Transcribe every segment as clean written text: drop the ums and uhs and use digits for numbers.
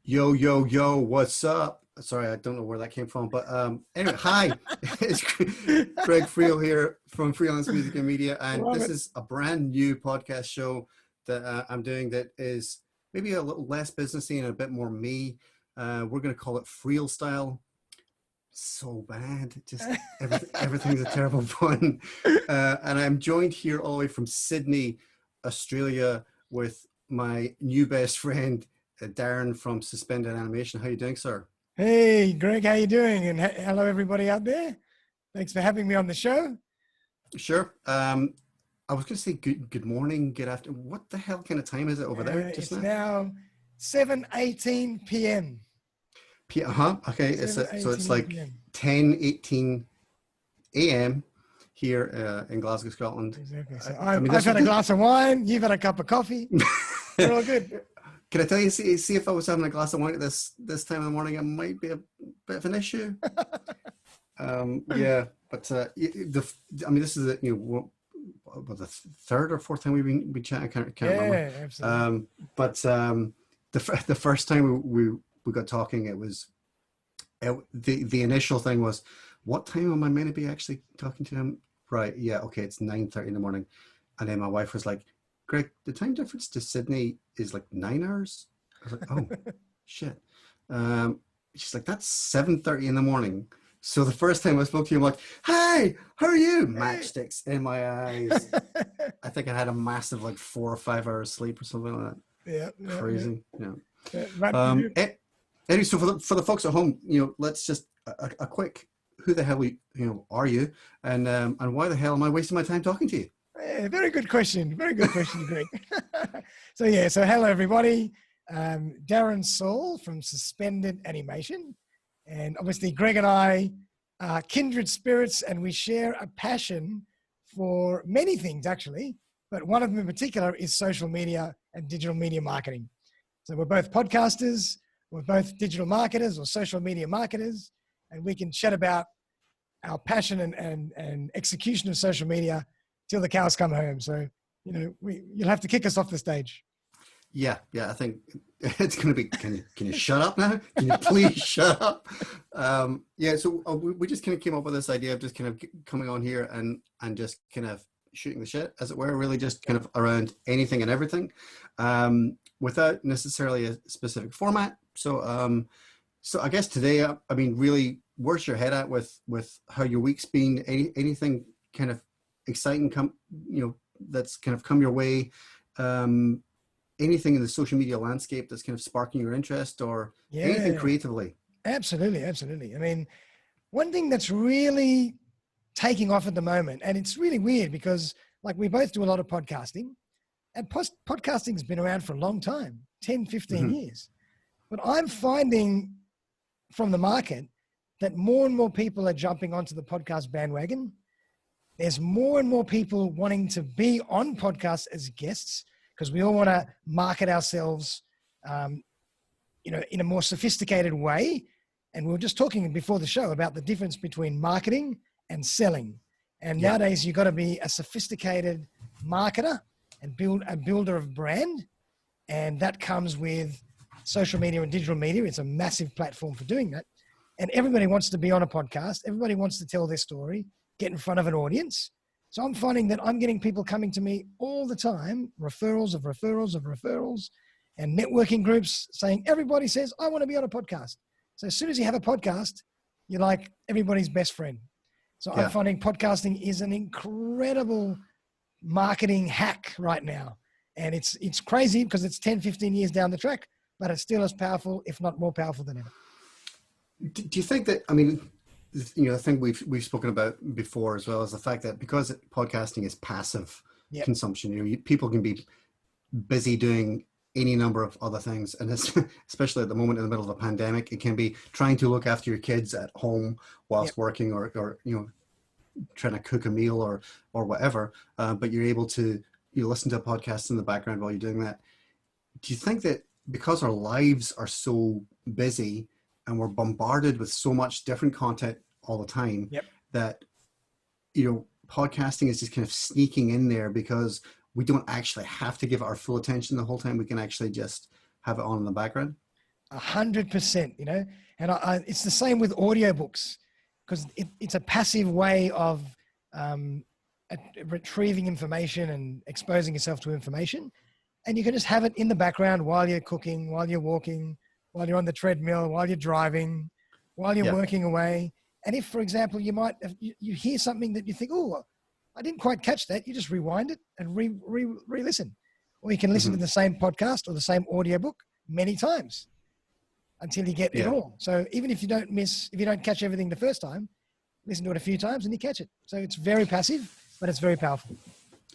Yo, yo, yo, what's up? Sorry, I don't know where that came from, but anyway, hi. It's Greg Friel here from Freelance Music and Media, and Love this it. is a brand new podcast show that I'm doing that is maybe a little less businessy and a bit more me. We're going to call it FrielStyle. So bad, just everything's a terrible pun. And I'm joined here all the way from Sydney, Australia, with my new best friend, Darren from Suspended Animation. How you doing, sir? Hey, Greg, how you doing? And hello, everybody out there. Thanks for having me on the show. Sure. I was going to say good morning, good afternoon. What the hell kind of time is it over there just It's now? now 7:18 p.m. Okay. So it's like p.m. 10:18 a.m. here in Glasgow, Scotland. Exactly. So I mean, I've had a glass of wine. You've had a cup of coffee. We're all good. Can I tell you, see if I was having a glass of wine at this time in the morning, it might be a bit of an issue. Yeah, but I mean, this is the third or fourth time we've been chatting. I can't remember. Yeah, absolutely. But the first time we got talking, the initial thing was, what time am I meant to be actually talking to him? Right? Yeah. Okay. It's 9:30 in the morning, and then my wife was like, Greg, the time difference to Sydney is like 9 hours. I was like, oh, shit. She's like, that's 7:30 in the morning. So the first time I spoke to you, I'm like, hey, how are you? Matchsticks in my eyes. I think I had a massive like 4 or 5 hours sleep or something like that. Yeah. Crazy. Right. Anyway, so for the folks at home, let's just a quick, who the hell are you, and why the hell am I wasting my time talking to you? Yeah, very good question. Very good question, Greg. So hello, everybody. Darren Saul from Suspended Animation. And obviously, Greg and I are kindred spirits, and we share a passion for many things, actually. But one of them in particular is social media and digital media marketing. So we're both podcasters, we're both digital marketers or social media marketers, and we can chat about our passion and execution of social media till the cows come home. So, you'll have to kick us off the stage. Yeah. I think it's going to be, can you shut up now? Can you please shut up? So we just kind of came up with this idea of just kind of coming on here and just kind of shooting the shit, as it were, really just kind of around anything and everything, without necessarily a specific format. So I guess today, I mean, really, where's your head at with how your week's been? Anything kind of exciting that's kind of come your way? Anything in the social media landscape that's kind of sparking your interest, or anything creatively? Absolutely. I mean, one thing that's really taking off at the moment, and it's really weird because like we both do a lot of podcasting, and podcasting's been around for a long time, 10, 15 years. But I'm finding from the market that more and more people are jumping onto the podcast bandwagon. There's more and more people wanting to be on podcasts as guests, because we all want to market ourselves, in a more sophisticated way. And we were just talking before the show about the difference between marketing and selling. And nowadays you've got to be a sophisticated marketer and a builder of brand. And that comes with social media and digital media. It's a massive platform for doing that. And everybody wants to be on a podcast. Everybody wants to tell their story, get in front of an audience. So I'm finding that I'm getting people coming to me all the time, referrals, and networking groups saying, everybody says, I want to be on a podcast. So as soon as you have a podcast, you're like everybody's best friend. So I'm finding podcasting is an incredible marketing hack right now. And it's crazy because it's 10, 15 years down the track, but it's still as powerful, if not more powerful than ever. Do you think that, I mean, the thing we've spoken about before as well is the fact that because podcasting is passive consumption, people can be busy doing any number of other things, and especially at the moment in the middle of a pandemic, it can be trying to look after your kids at home whilst working, or trying to cook a meal or whatever. But you're able to listen to a podcast in the background while you're doing that. Do you think that because our lives are so busy and we're bombarded with so much different content all the time, that, podcasting is just kind of sneaking in there because we don't actually have to give it our full attention the whole time? We can actually just have it on in the background. 100%, you know, and it's the same with audiobooks, because it's a passive way of retrieving information and exposing yourself to information. And you can just have it in the background while you're cooking, while you're walking, while you're on the treadmill, while you're driving, while you're working away. And if, for example, you hear something that you think, oh, I didn't quite catch that, you just rewind it and re-listen. Or you can listen to the same podcast or the same audiobook many times until you get it all. So even if you don't catch everything the first time, listen to it a few times and you catch it. So it's very passive, but it's very powerful.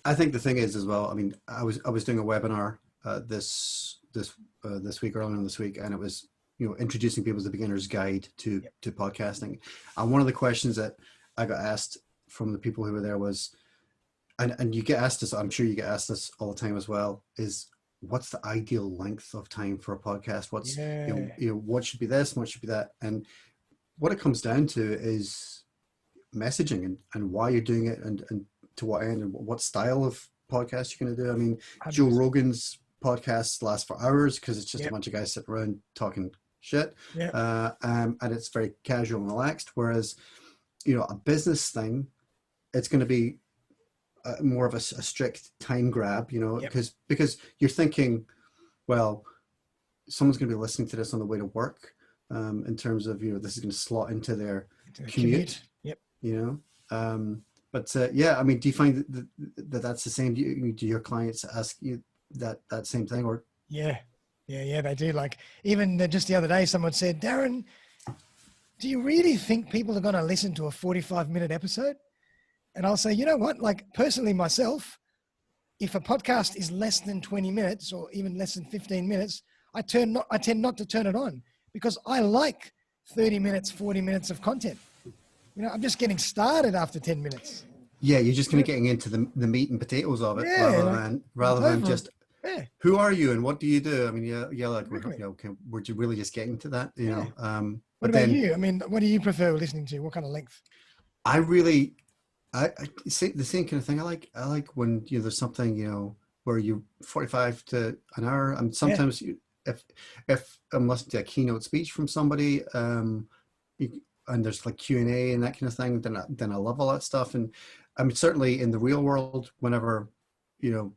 I think the thing is as well, I mean, I was doing a webinar this week, earlier in this week, and it was, you know, introducing people to the beginner's guide to podcasting. And one of the questions that I got asked from the people who were there was, and you get asked this, I'm sure you get asked this all the time as well, is what's the ideal length of time for a podcast? What's, you know, what should be this, what should be that? And what it comes down to is messaging and why you're doing it and to what end and what style of podcast you're going to do. I mean, 100%. Joe Rogan's podcasts last for hours because it's just a bunch of guys sitting around talking shit. And it's very casual and relaxed. Whereas, you know, a business thing, it's going to be more of a strict time grab, you know, because you're thinking, well, someone's going to be listening to this on the way to work, in terms of, you know, this is going to slot into their commute. You know, but I mean, do you find that that's the same? Do your clients ask you that same thing, or? Yeah, they do. Like even just the other day, someone said, Darren, do you really think people are going to listen to a 45-minute episode? And I'll say, you know what, like personally myself, if a podcast is less than 20 minutes or even less than 15 minutes, I tend not to turn it on because I like 30 minutes, 40 minutes of content. You know, I'm just getting started after 10 minutes. Yeah, you're just kind of getting into the meat and potatoes of it rather than just who are you and what do you do? I mean, like, you know, we're really just getting to that, you know. What about you? I mean, what do you prefer listening to? What kind of length? I say the same kind of thing. I like when, you know, there's something, you know, where you 45 to an hour. And sometimes if I'm listening to a keynote speech from somebody, and there's like Q&A and that kind of thing, then I love all that stuff. And I mean, certainly in the real world, whenever, you know,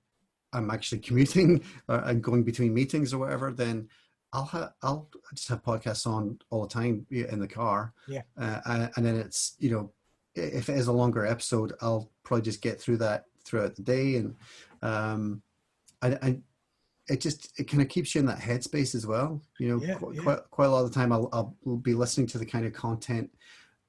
I'm actually commuting and going between meetings or whatever, then I'll just have podcasts on all the time in the car. And then it's, you know, if it is a longer episode, I'll probably just get through that throughout the day. And it kind of keeps you in that headspace as well. You know, quite a lot of the time I'll be listening to the kind of content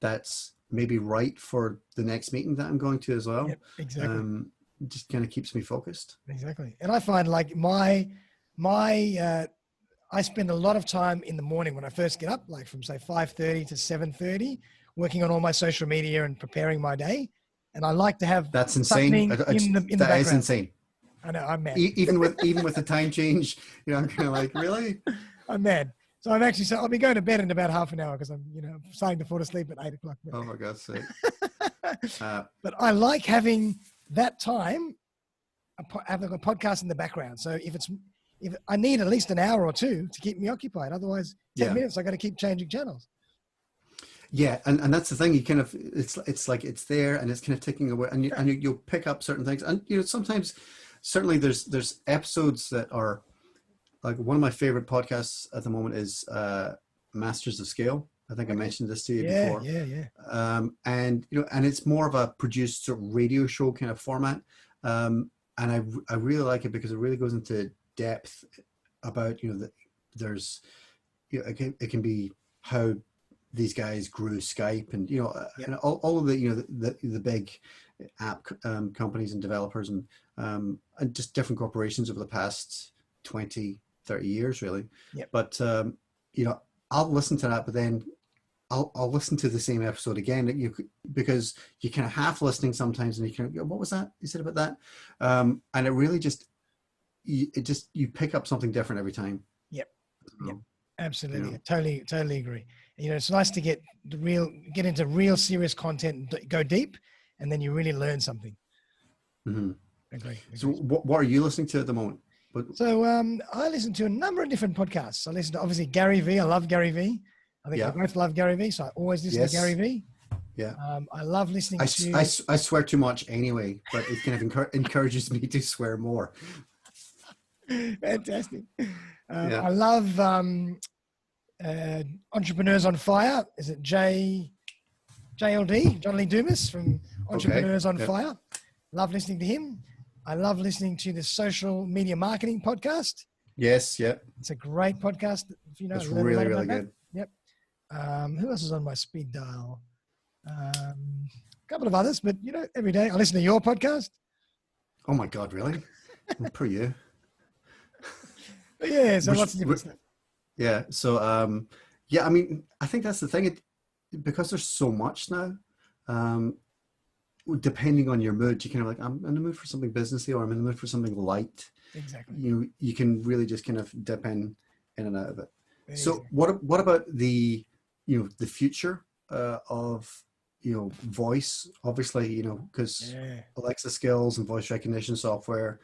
that's maybe right for the next meeting that I'm going to as well. Exactly. Just kind of keeps me focused. Exactly. And I find like I spend a lot of time in the morning when I first get up, like from say 5:30 to 7:30, working on all my social media and preparing my day. And I like to have that's insane. In the background. That is insane. I know, I'm mad. Even with the time change, you know, I'm kind of like, really? I'm mad. So I'll be going to bed in about half an hour because I'm, you know, starting to fall asleep at 8 o'clock. Oh my God's sake. But I like having that time, having a podcast in the background. So if I need at least an hour or two to keep me occupied, otherwise 10 minutes, I got to keep changing channels. Yeah, and that's the thing. You kind of it's like it's there and it's kind of ticking away, and you'll pick up certain things, and you know sometimes certainly there's episodes that are like one of my favorite podcasts at the moment is Masters of Scale. I think I mentioned this to you before. And you know, and it's more of a produced sort of radio show kind of format, and I really like it because it really goes into depth about, you know, that there's, you know, it can be how these guys grew Skype and, you know, and all of the, you know, the big app companies and developers and just different corporations over the past 20, 30 years, really. But, you know, I'll listen to that, but then I'll listen to the same episode again, because you kind of half listening sometimes and you kind of, what was that you said about that? And it really you pick up something different every time. Absolutely. You know? Totally agree. You know, it's nice to get into real serious content and go deep, and then you really learn something. Mm-hmm. Agree. So what are you listening to at the moment? But So I listen to a number of different podcasts. I listen to obviously Gary Vee. I love Gary Vee. I think we both love Gary Vee, so I always listen to Gary Vee. Yeah. I love listening to. I swear too much anyway, but it kind of encourages me to swear more. Fantastic. I love Entrepreneurs on Fire. Is it JLD, John Lee Dumas from Entrepreneurs on Fire? Love listening to him. I love listening to the Social Media Marketing Podcast. Yes, yeah. It's a great podcast. If you know, it's really, really good. Yep. Who else is on my speed dial? A couple of others, but every day I listen to your podcast. Oh my God, really? Per you. Yeah, so lots of different stuff. Yeah. So, I mean, I think that's the thing. Because there's so much now, depending on your mood, you kind of like, I'm in the mood for something businessy, or I'm in the mood for something light. Exactly. You can really just kind of dip in and out of it. So what about the future of voice? Obviously, because Alexa skills and voice recognition software,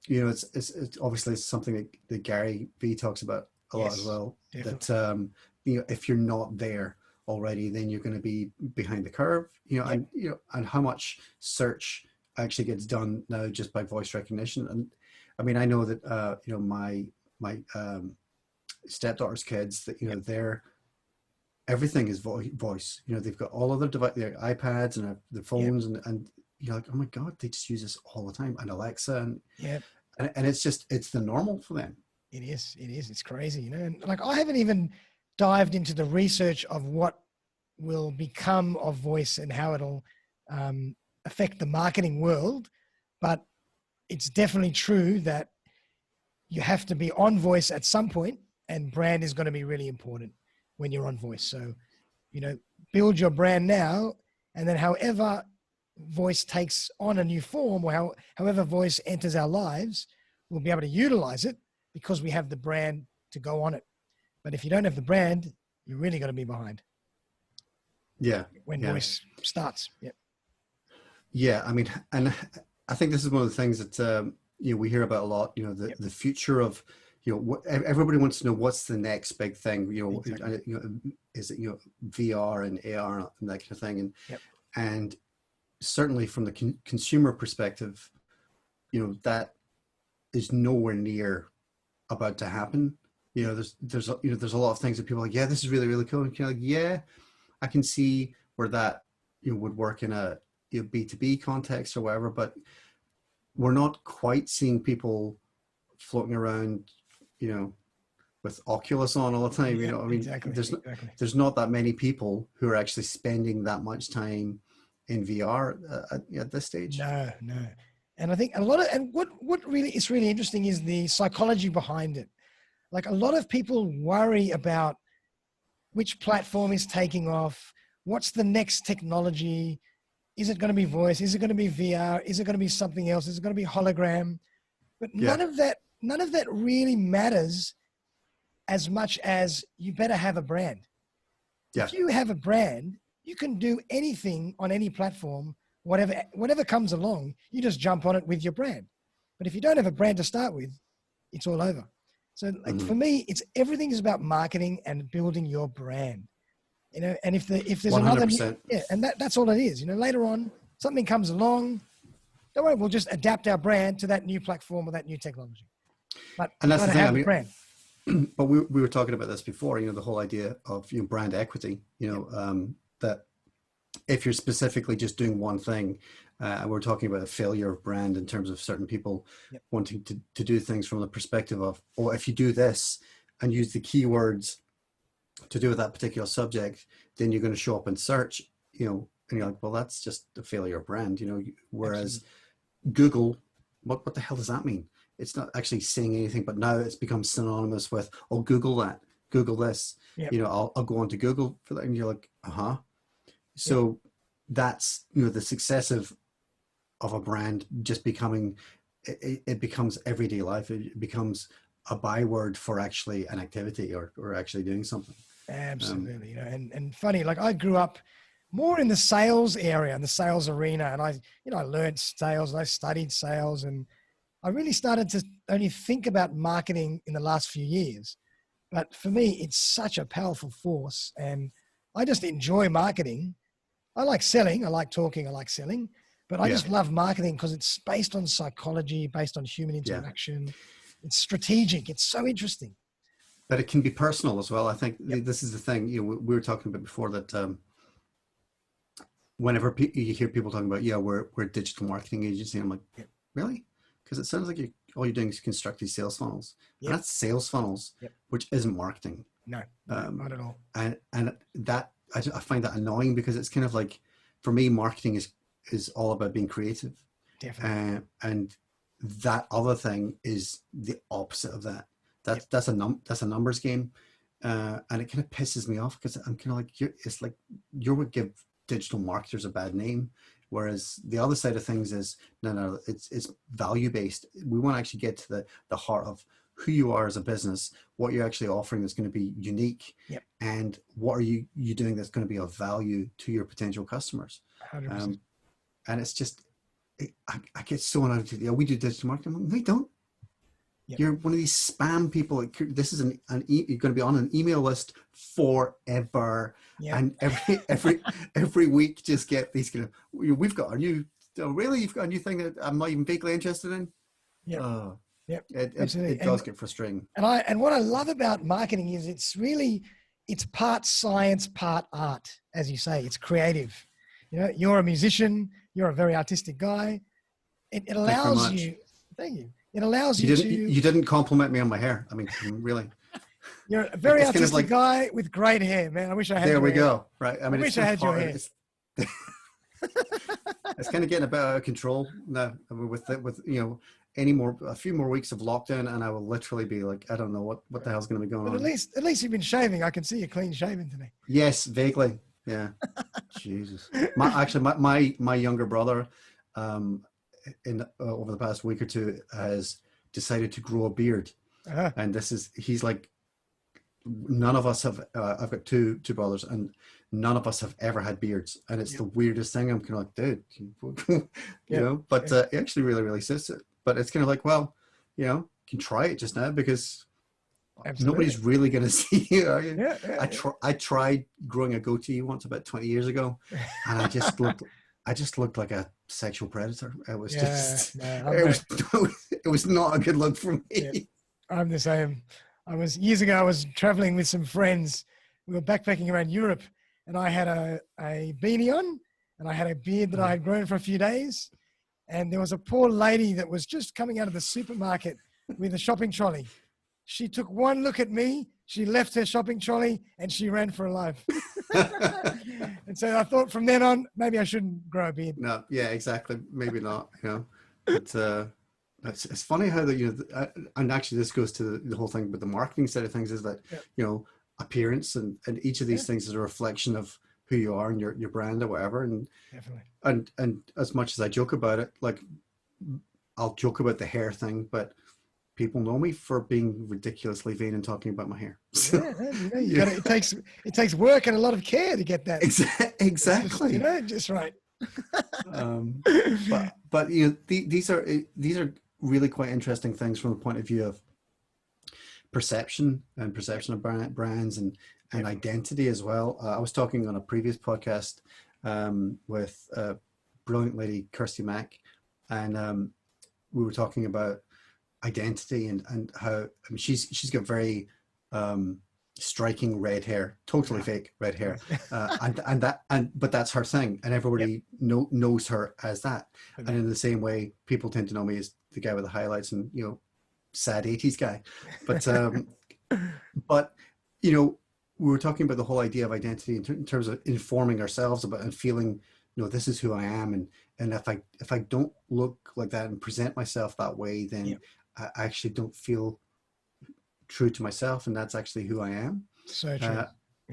it's obviously something that Gary Vee talks about a lot as well. Definitely. That if you're not there already, then you're going to be behind the curve. And how much search actually gets done now just by voice recognition. And I mean, I know that my stepdaughter's kids, that their everything is voice. They've got all of their iPads and their phones, and you're like, oh my God, they just use this all the time. And Alexa, and it's the normal for them. It is. It's crazy, And like, I haven't even dived into the research of what will become of voice and how it'll affect the marketing world, but it's definitely true that you have to be on voice at some point, and brand is going to be really important when you're on voice. So, build your brand now, and then however voice takes on a new form, or however voice enters our lives, we'll be able to utilize it because we have the brand to go on it. But if you don't have the brand, you're really going to be behind. Yeah. When voice starts. Yep. Yeah. I mean, and I think this is one of the things that, we hear about a lot, the future of, everybody wants to know what's the next big thing, exactly. Is it, VR and AR and that kind of thing. And certainly from the consumer perspective, that is nowhere near about to happen. There's a lot of things that people are like, yeah, this is really, really cool. And you're like, yeah, I can see where that would work in a B2B context or whatever, but we're not quite seeing people floating around, with Oculus on all the time. I mean, there's not that many people who are actually spending that much time in VR at this stage. No. And I think what really is really interesting is the psychology behind it. Like, a lot of people worry about which platform is taking off, what's the next technology, is it going to be voice, is it going to be VR, is it going to be something else, is it going to be hologram? But none of that really matters as much as you better have a brand. Yeah. If you have a brand, you can do anything on any platform, whatever comes along, you just jump on it with your brand. But if you don't have a brand to start with, it's all over. So for me, everything is about marketing and building your brand, and if there's 100%. Another, and that's all it is. Later on, something comes along, don't worry, we'll just adapt our brand to that new platform or that new technology. But that's the thing. Have a brand. But we were talking about this before, the whole idea of brand equity, that if you're specifically just doing one thing, and we're talking about a failure of brand in terms of certain people wanting to do things from the perspective of, if you do this and use the keywords to do with that particular subject, then you're going to show up in search, and you're like, well, that's just a failure of brand, whereas Absolutely. Google, what the hell does that mean? It's not actually saying anything, but now it's become synonymous with, Google that, Google this, I'll go on to Google for that. And you're like, So that's, the success of a brand just becoming, it becomes everyday life. It becomes a byword for actually an activity or actually doing something. Absolutely. And funny, like, I grew up more in the sales area, in the sales arena. And I learned sales and I studied sales, and I really started to only think about marketing in the last few years. But for me, it's such a powerful force. And I just enjoy marketing. I like selling. I like talking. I like selling. But I just love marketing because it's based on psychology, based on human interaction. It's strategic. It's so interesting. But it can be personal as well. I think this is the thing, you know, we were talking about before that whenever you hear people talking about, we're a digital marketing agency, I'm like, really? Because it sounds like all you're doing is construct these sales funnels. And that's sales funnels, which isn't marketing. No, not at all. And that, I find that annoying because it's kind of like, for me, marketing is all about being creative. Definitely. And that other thing is the opposite of that. That's a numbers game, and it kind of pisses me off because I'm kind of like, it's like you would give digital marketers a bad name, whereas the other side of things is no, it's value based. We want to actually get to the heart of who you are as a business, what you're actually offering that's going to be unique, and what are you doing that's going to be of value to your potential customers. 100%. And it's just, I get so annoyed. We do digital marketing. I'm like, we don't. You're one of these spam people. This is you're going to be on an email list forever, and every week just get these kind of. We've got a new. Oh, really? You've got a new thing that I'm not even vaguely interested in. It does get frustrating. And what I love about marketing is it's part science, part art, as you say. It's creative. You know, you're a musician. You're a very artistic guy. It allows you. Thank you. It allows you to... You didn't compliment me on my hair. I mean, really. You're a very artistic guy with great hair, man. I wish I had your hair. There we go. Right. I mean, I wish I had your hair. It's kind of getting a bit out of control now with a few more weeks of lockdown, and I will literally be like, I don't know what the hell's going to be going on. At least you've been shaving. I can see you clean shaven today. Yes, vaguely. Yeah. Jesus. My younger brother, over the past week or two, has decided to grow a beard, and he's like, none of us have. I've got two brothers, and none of us have ever had beards, and it's the weirdest thing. I'm kind of like, dude, you know, but it actually really, really suits it. But it's kind of like, well, you know, you can try it just now because nobody's really going to see you. Are you? I tried growing a goatee once about 20 years ago, and I just looked like a sexual predator. It was it was not a good look for me. Yeah, I'm the same. Years ago, I was traveling with some friends. We were backpacking around Europe, and I had a beanie on, and I had a beard that I had grown for a few days. And there was a poor lady that was just coming out of the supermarket with a shopping trolley. She took one look at me, she left her shopping trolley, and she ran for her life. And so I thought from then on, maybe I shouldn't grow a beard. No, yeah, exactly. Maybe not, you know. But it's funny how and actually this goes to the whole thing with the marketing side of things, is that, you know, appearance and each of these things is a reflection of who you are and your brand or whatever. And definitely. And as much as I joke about it, like I'll joke about the hair thing, but people know me for being ridiculously vain and talking about my hair. So, it takes work and a lot of care to get that. Exactly. Just right. But you know, these are really quite interesting things from the point of view of perception of brands and identity as well. I was talking on a previous podcast with a brilliant lady, Kirsty Mack, and we were talking about identity and how, I mean, she's got very striking red hair, totally fake red hair, but that's her thing, and everybody knows her as that. And in the same way, people tend to know me as the guy with the highlights and, you know, sad 80s guy. But but you know, we were talking about the whole idea of identity in terms of informing ourselves about and feeling, you know, this is who I am, and if I don't look like that and present myself that way, then I actually don't feel true to myself, and that's actually who I am. So true.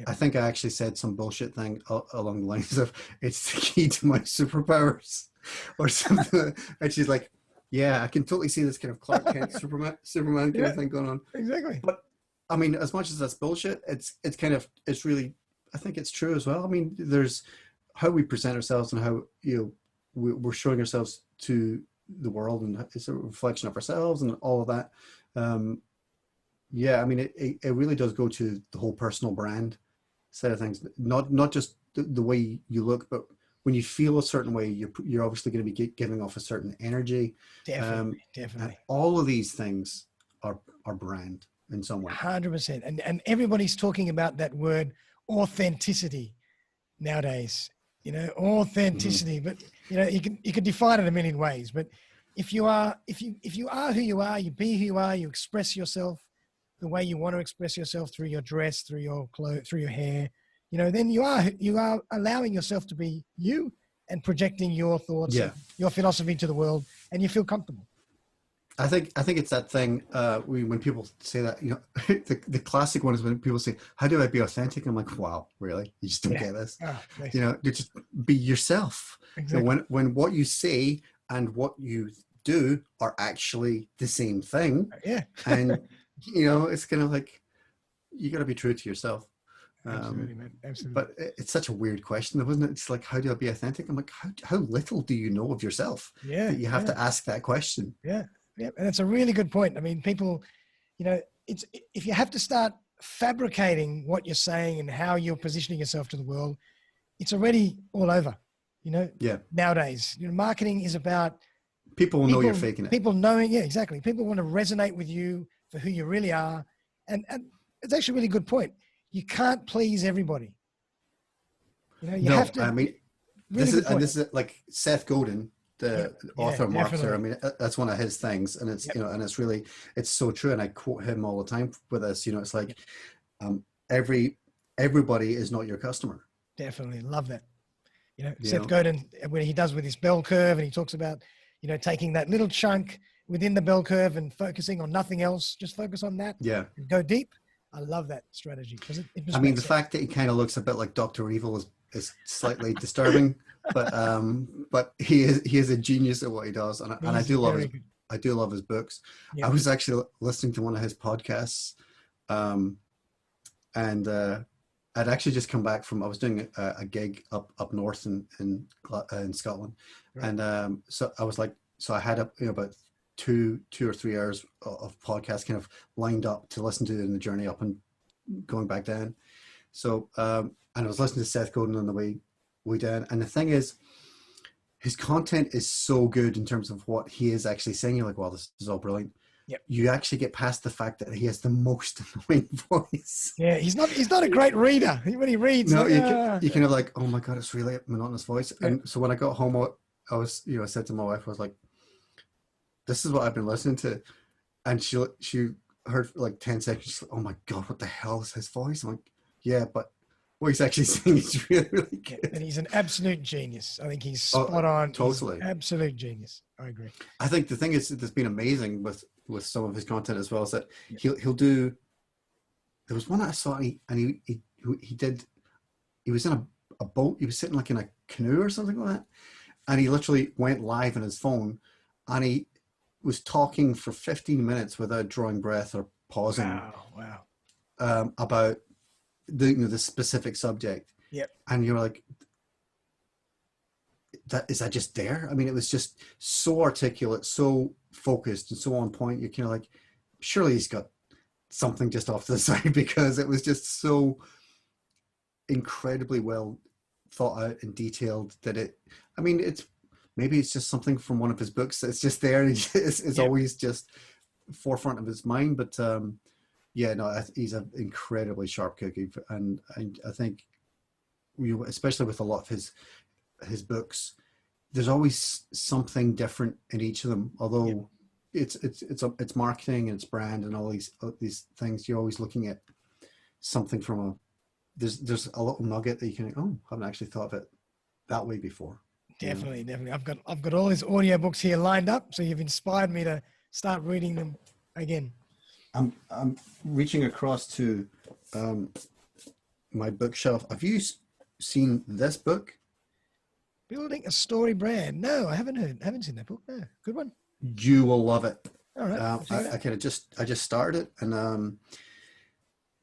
I think I actually said some bullshit thing along the lines of, it's the key to my superpowers or something. And she's like, yeah, I can totally see this kind of Clark Kent Superman kind of thing going on. Exactly. But I mean, as much as that's bullshit, it's really, I think it's true as well. I mean, there's how we present ourselves and how, you know, we're showing ourselves to the world, and it's a reflection of ourselves and all of that. Yeah, I mean, it really does go to the whole personal brand side of things. Not just the way you look, but when you feel a certain way, you're obviously going to be giving off a certain energy. Definitely. All of these things are brand in some way. 100%. And everybody's talking about that word authenticity nowadays. You know, authenticity. But you know, you can define it a million ways. But if you are who you are, you be who you are, you express yourself the way you want to express yourself through your dress, through your clothes, through your hair, you know, then you are allowing yourself to be you and projecting your thoughts, your philosophy to the world, and you feel comfortable. I think it's that thing when people say that, you know, the classic one is when people say, "How do I be authentic?" I'm like, "Wow, really? You just don't get this." Oh, nice. You know, just be yourself. Exactly. So when what you say and what you do are actually the same thing, and you know, it's kind of like you got to be true to yourself. Absolutely, man. Absolutely. But it's such a weird question, though, isn't it? It's like, how do I be authentic? I'm like, how little do you know of yourself that you have to ask that question? Yeah, and it's a really good point. I mean, people, you know, if you have to start fabricating what you're saying and how you're positioning yourself to the world, it's already all over. You know, nowadays, you know, marketing is about people will know you're faking it. People knowing, exactly. People want to resonate with you for who you really are, and it's actually a really good point. You can't please everybody. You know, you have to. I mean, really this is like Seth Godin, the author and marketer. I mean, that's one of his things, and it's you know, and it's so true. And I quote him all the time with this. You know, it's like everybody is not your customer. Definitely love that. You know, Seth Godin, when he does with his bell curve, and he talks about, you know, taking that little chunk within the bell curve and focusing on nothing else, just focus on that. Yeah. And go deep. I love that strategy because it I mean, the fact that he kind of looks a bit like Dr. Evil is slightly disturbing, but he is a genius at what he does, and I do love his books. I was actually listening to one of his podcasts, and I'd actually just come back from, I was doing a gig up north in Scotland, and so I was like, so I had about 2 or 3 hours of podcast kind of lined up to listen to in the journey up and going back down. So and I was listening to Seth Godin on the way down, and the thing is, his content is so good in terms of what he is actually saying. You're like, wow, this is all brilliant. Yep. You actually get past the fact that he has the most annoying voice. Yeah, he's not a great reader. When he reads, no, you kind of like, oh my god, it's really a monotonous voice. And so when I got home, I was, I said to my wife, I was like, this is what I've been listening to, and she heard for like 10 seconds. She's like, oh my god, what the hell is his voice? I'm like, yeah, but what he's actually saying is really, really good. And he's an absolute genius. I think he's spot on. Totally, he's absolute genius. I agree. I think the thing is that's been amazing with some of his content as well is that he'll do. There was one that I saw, and he was in a boat. He was sitting like in a canoe or something like that, and he literally went live on his phone, and he was talking for 15 minutes without drawing breath or pausing. Wow. About the specific subject. Yep. And you're like, is that just there? I mean, it was just so articulate, so focused, and so on point. You're kind of like, surely he's got something just off to the side, because it was just so incredibly well thought out and detailed that maybe it's just something from one of his books that's just there, and it's always just forefront of his mind. But he's an incredibly sharp cookie, and I think especially with a lot of his books, there's always something different in each of them. Although it's marketing and it's brand and all these things, you're always looking at something from there's a little nugget that you can I haven't actually thought of it that way before. Definitely. I've got all his audio books here lined up, so you've inspired me to start reading them again. I'm reaching across to my bookshelf. Have you seen this book? Building a Story Brand. No, I haven't seen that book. No, good one. You will love it. All right. I just started it, and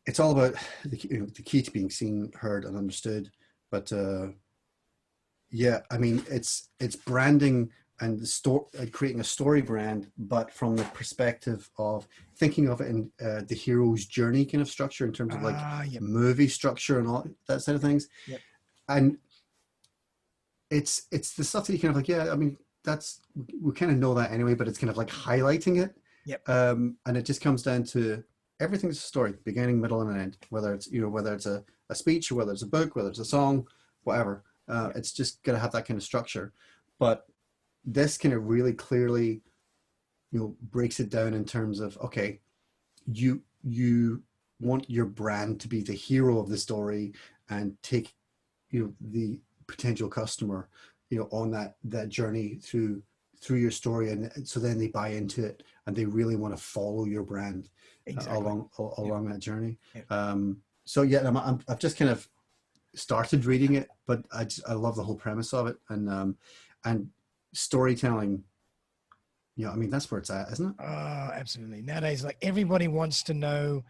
it's all about the key to being seen, heard, and understood. But I mean, it's branding and creating a story brand, but from the perspective of thinking of it in the hero's journey kind of structure in terms of like Yep. movie structure and all that side of things. Yep. And it's the stuff that you kind of like, yeah, I mean, we kind of know that anyway, but it's kind of like highlighting it. Yep. And it just comes down to everything's a story, beginning, middle, and an end, whether it's, whether it's a speech or whether it's a book, whether it's a song, whatever. It's just going to have that kind of structure. But this kind of really clearly, breaks it down in terms of, okay, you want your brand to be the hero of the story and take, the potential customer, on that journey through your story. And so then they buy into it and they really want to follow your brand along that journey. So yeah, I've just kind of started reading it, but I love the whole premise of it. And storytelling, I mean, that's where it's at, isn't it? Oh, absolutely. Nowadays, like everybody wants to know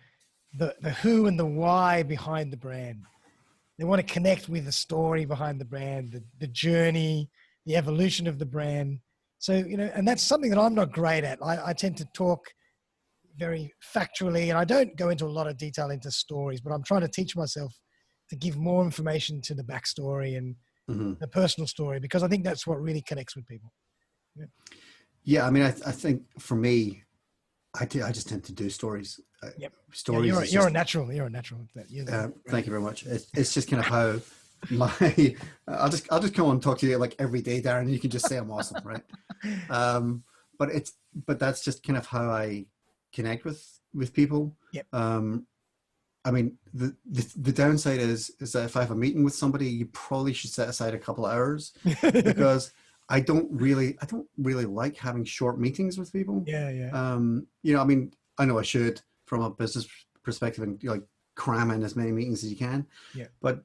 the who and the why behind the brand. They want to connect with the story behind the brand, the journey, the evolution of the brand. So, and that's something that I'm not great at. I tend to talk very factually, and I don't go into a lot of detail into stories, but I'm trying to teach myself to give more information to the backstory and the personal story, because I think that's what really connects with people. Yeah, I mean, I think for me, I just tend to do stories. Yep. Stories. Yeah, you're a natural. You're a natural. Thank you very much. It's just kind of how I'll just come on and talk to you like every day, Darren, and you can just say I'm awesome, right? But that's just kind of how I connect with people. Yep. I mean, the downside is that if I have a meeting with somebody, you probably should set aside a couple of hours because I don't really like having short meetings with people. Yeah. I mean, I know I should from a business perspective and like cram in as many meetings as you can. Yeah. But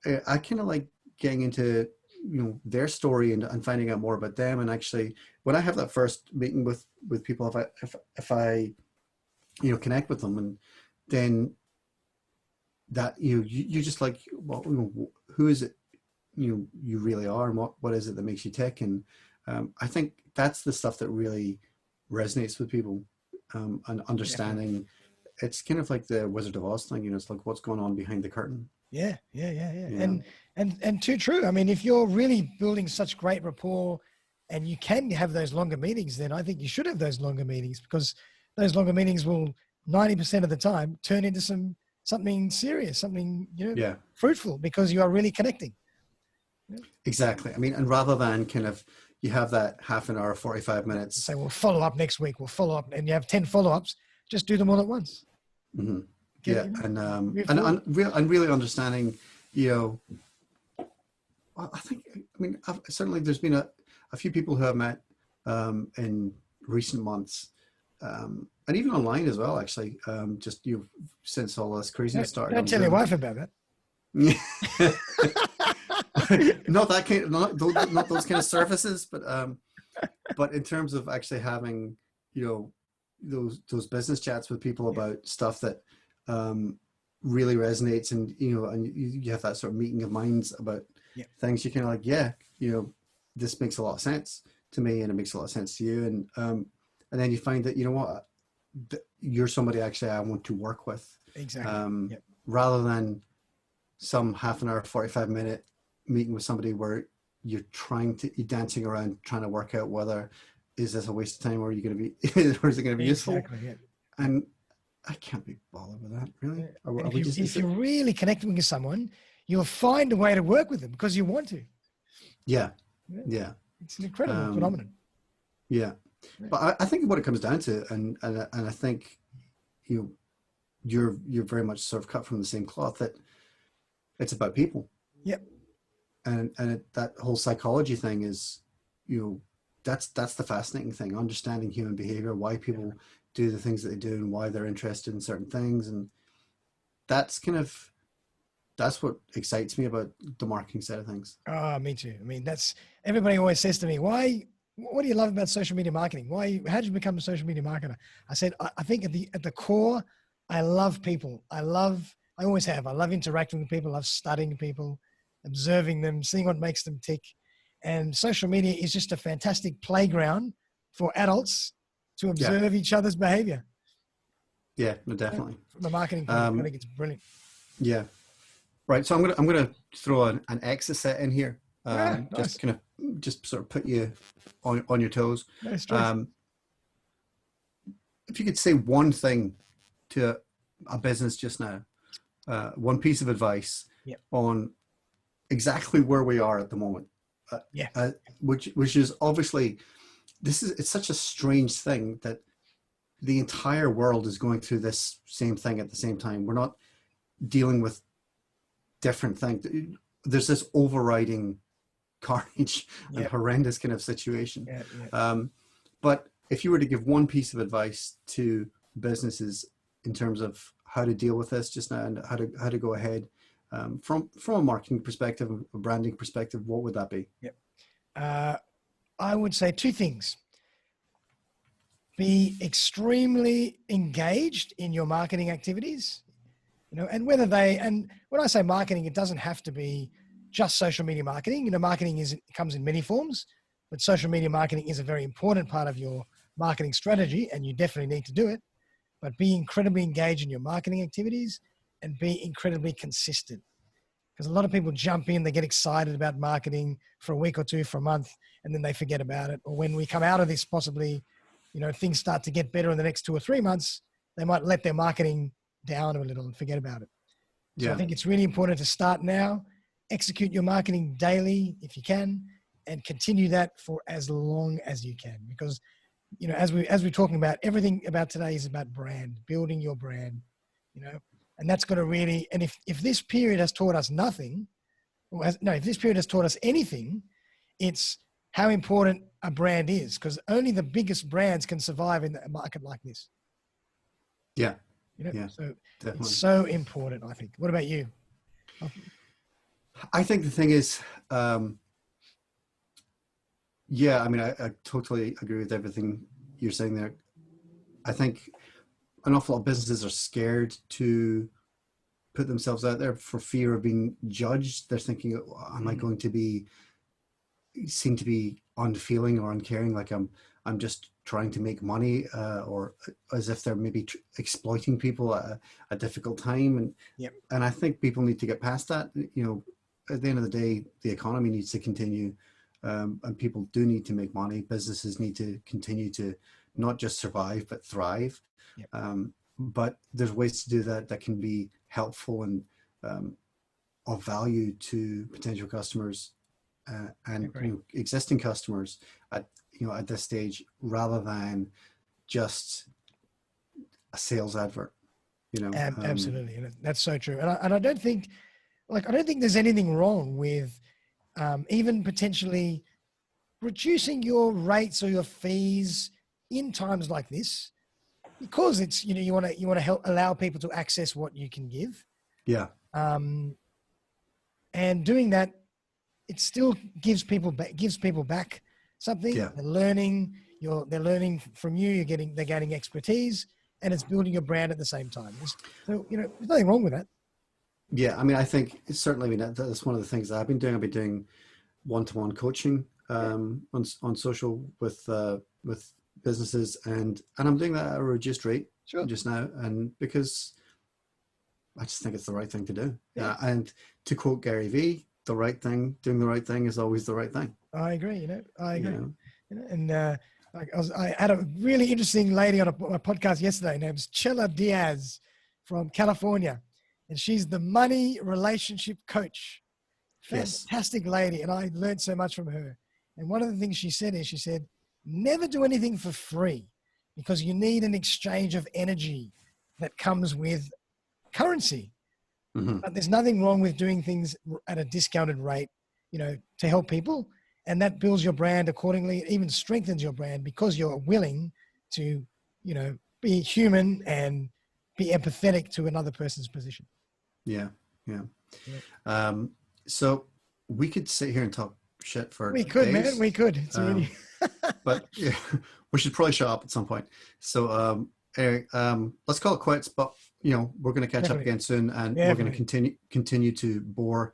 I kind of like getting into, their story and finding out more about them. And actually, when I have that first meeting with people, if I connect with them, and then that, you just like, well, who is it you really are, and what is it that makes you tick? And I think that's the stuff that really resonates with people, and understanding. It's kind of like the Wizard of Oz thing, it's like what's going on behind the curtain. Yeah. And too true. I mean, if you're really building such great rapport and you can have those longer meetings, then I think you should have those longer meetings, because those longer meetings will 90% of the time turn into something serious, something, fruitful, because you are really connecting. Exactly. I mean, and rather than kind of, you have that half an hour, 45 minutes. Say, we'll follow up next week. We'll follow up, and you have 10 follow-ups. Just do them all at once. Mm-hmm. Yeah. And really understanding, certainly there's been a few people who I've met in recent months, and even online as well, actually, just since all this craziness started. Don't tell your wife about that. Yeah. Not that kind of, not those kind of services, but in terms of actually having, those business chats with people about stuff that really resonates, and and you have that sort of meeting of minds about things. You kind of like, this makes a lot of sense to me, and it makes a lot of sense to you, and then you find that you're somebody actually I want to work with, exactly, rather than some half an hour, 45-minute meeting with somebody where you're dancing around trying to work out whether is this a waste of time, or are you going to be or is it going to be useful? And I can't be bothered with that, really. If you're really connecting with someone, you'll find a way to work with them because you want to. Yeah. It's an incredible phenomenon. Yeah. But I think what it comes down to, and I think you're very much sort of cut from the same cloth, that it's about people. Yep. And that whole psychology thing is, that's the fascinating thing, understanding human behavior, why people do the things that they do, and why they're interested in certain things. And that's what excites me about the marketing side of things. Oh, me too. I mean, everybody always says to me, what do you love about social media marketing? How did you become a social media marketer? I said, I think at the core, I love people. I always have. I love interacting with people. I love studying people, observing them, seeing what makes them tick. And social media is just a fantastic playground for adults to observe each other's behavior. Yeah, no, definitely. From a marketing point of view, I think it's brilliant. Yeah. Right. So I'm gonna throw an exercise in here. Nice. Just kind of just sort of put you on your toes. No stress. If you could say one thing to a business just now, one piece of advice on exactly where we are at the moment, which is obviously it's such a strange thing that the entire world is going through this same thing at the same time. We're not dealing with different things. There's this overriding carnage and horrendous kind of situation. But if you were to give one piece of advice to businesses in terms of how to deal with this just now and how to go ahead from a marketing perspective, a branding perspective, what would that be? I would say two things. Be extremely engaged in your marketing activities, and when I say marketing, it doesn't have to be just social media marketing. Marketing comes in many forms, but social media marketing is a very important part of your marketing strategy, and you definitely need to do it. But be incredibly engaged in your marketing activities and be incredibly consistent. Because a lot of people jump in, they get excited about marketing for a week or two, for a month, and then they forget about it. Or when we come out of this, possibly, things start to get better in the next 2 or 3 months, they might let their marketing down a little and forget about it. So I think it's really important to start now, execute your marketing daily if you can, and continue that for as long as you can. Because, as we're talking about, everything about today is about brand, building your brand, and that's going to really, and if this period has taught us nothing, if this period has taught us anything, it's how important a brand is, because only the biggest brands can survive in a market like this. Yeah. So definitely. It's so important, I think. What about you? I think the thing is, I totally agree with everything you're saying there. I think an awful lot of businesses are scared to put themselves out there for fear of being judged. They're thinking, am I going to seem to be unfeeling or uncaring, like I'm just trying to make money, or as if they're maybe exploiting people at a difficult time. And I think people need to get past that. At the end of the day, the economy needs to continue, and people do need to make money. Businesses need to continue to not just survive, but thrive. But there's ways to do that can be helpful and of value to potential customers and existing customers at this stage, rather than just a sales advert. Absolutely, that's so true. And I don't think there's anything wrong with even potentially reducing your rates or your fees in times like this, because it's you want to help allow people to access what you can give. And doing that, it still gives people back something. They're learning from you. They're gaining expertise, and it's building your brand at the same time. So there's nothing wrong with that. I think it's certainly, that's one of the things that I've been doing. I've been doing one-to-one coaching on social with businesses, and I'm doing that at a reduced rate just now, and because I just think it's the right thing to do. And to quote Gary Vee, doing the right thing is always the right thing. I agree. I agree. And I had a really interesting lady on my podcast yesterday. Her name's Chela Diaz from California, and she's the money relationship coach. Fantastic lady, and I learned so much from her. And one of the things she said is, never do anything for free, because you need an exchange of energy that comes with currency. But there's nothing wrong with doing things at a discounted rate, to help people. And that builds your brand accordingly. It even strengthens your brand, because you're willing to, be human and be empathetic to another person's position. So we could sit here and talk shit for We could, days. man. We could. It's really... but we should probably shut up at some point. So Eric, let's call it quits. But we're going to catch up again soon, and we're going to continue to bore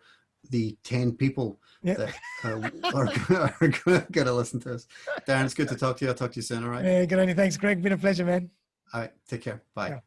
the 10 people Yep. that are going to listen to us. Darren, it's good to talk to you. I'll talk to you soon. All right. Good on you. Thanks, Greg. Been a pleasure, man. All right. Take care. Bye. Yeah.